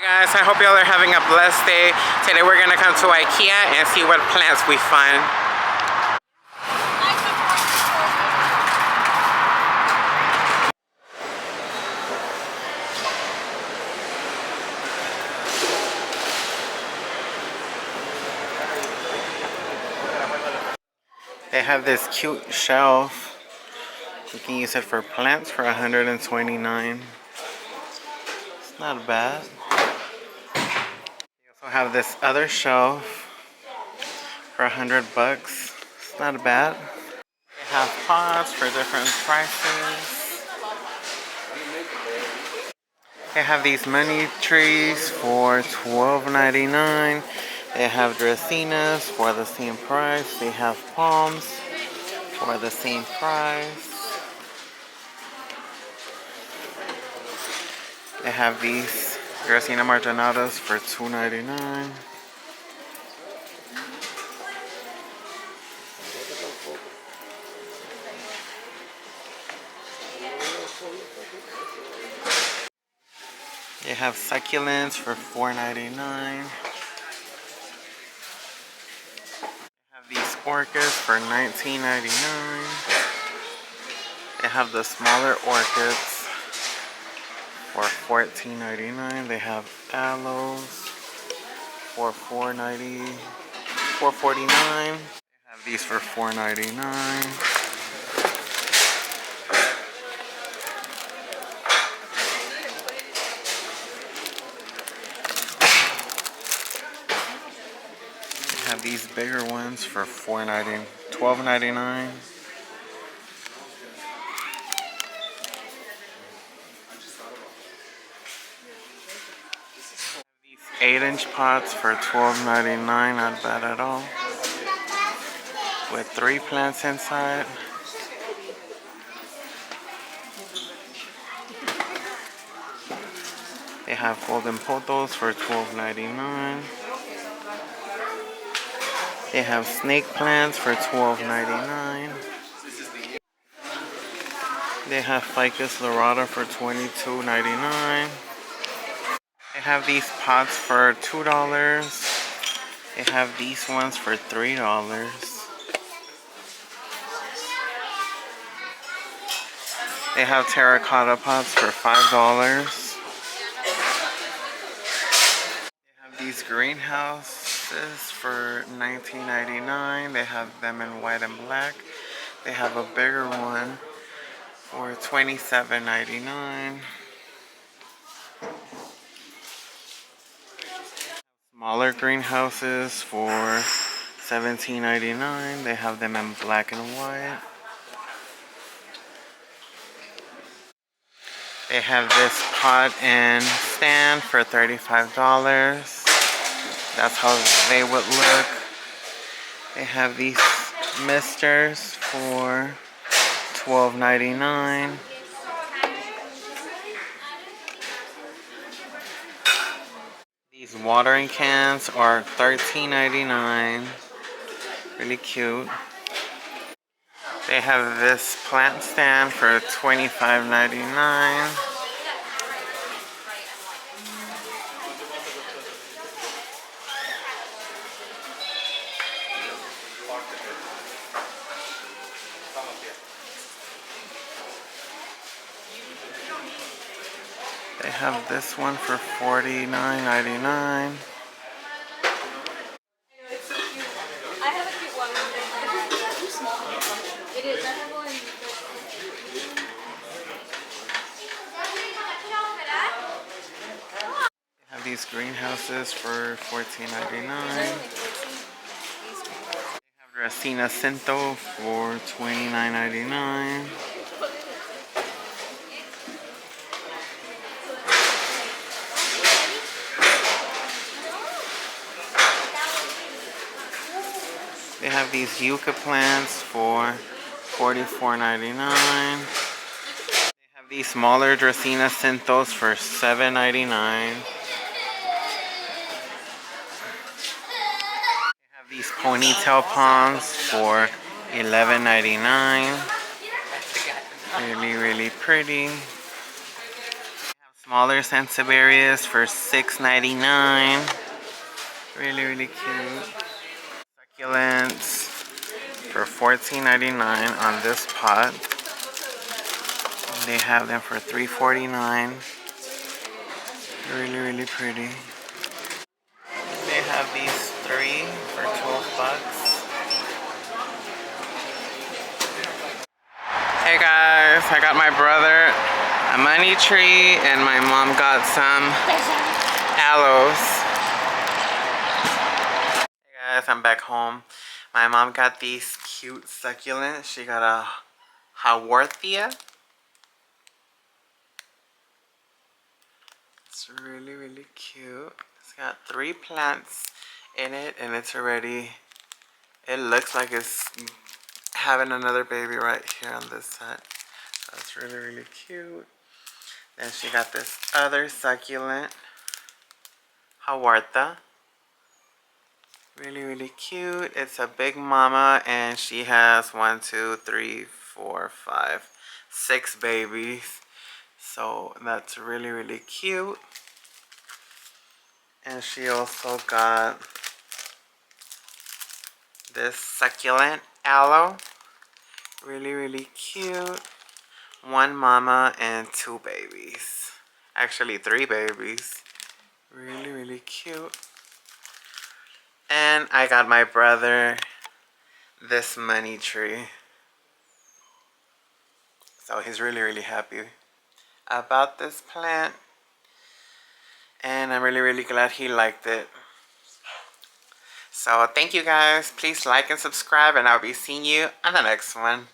Guys, I hope y'all are having a blessed day. Today we're gonna come to IKEA and see what plants we find. They have this cute shelf. You can use it for plants for $129. It's not bad. They also have this other shelf for $100. It's not bad. They have pots for different prices. They have these money trees for $12.99. They have dracaenas for the same price. They have palms for the same price. They have these Dracaena marginatas for $2.99. They have succulents for $4.99. They have these orchids for $19.99. They have the smaller orchids for $14.99. They have aloes for $4.49. They have these for $4.99. They have these bigger ones for $12.99. These 8-inch pots for $12.99, not bad at all. With 3 plants inside. They have golden pothos for $12.99. They have snake plants for $12.99. They have ficus lyrata for $22.99. They have these pots for $2. They have these ones for $3. They have terracotta pots for $5. They have these greenhouses for $19.99. They have them in white and black. They have a bigger one for $27.99. Smaller greenhouses for $17.99. They have them in black and white. They have this pot and stand for $35. That's how they would look. They have these misters for $12.99. These watering cans are $13.99. Really cute. They have this plant stand for $25.99. They have this one for $49.99. I have a cute one. It's too small. It is. I have one. They have these greenhouses for $14.99. They have Dracaena Cinto for $29.99. They have these yucca plants for $44.99. They have these smaller Dracaena Cintos for $7.99. They have these ponytail palms for $11.99. Really, really pretty. They have Smaller Sansevierias for $6.99. Really, really cute. Succulents for $14.99 on this pot. They have them for $3.49. Really, really pretty. They have these three for 12 bucks. Hey guys, I got my brother a money tree and my mom got some aloes. Hey guys, I'm back home. My mom got these cute succulents. She got a Haworthia. It's really, really cute. It's got 3 plants in it and it's already, it looks like it's having another baby right here on this side. So it's really, really cute. Then she got this other succulent, Haworthia. Really, really cute. It's a big mama and she has 1, 2, 3, 4, 5, 6 babies. So that's really, really cute. And she also got this succulent aloe. Really, really cute. 1 mama and 2 babies. Actually 3 babies. Really, really cute. And I got my brother this money tree. So he's really, really happy about this plant. And I'm really, really glad he liked it. So thank you guys. Please like and subscribe and I'll be seeing you on the next one.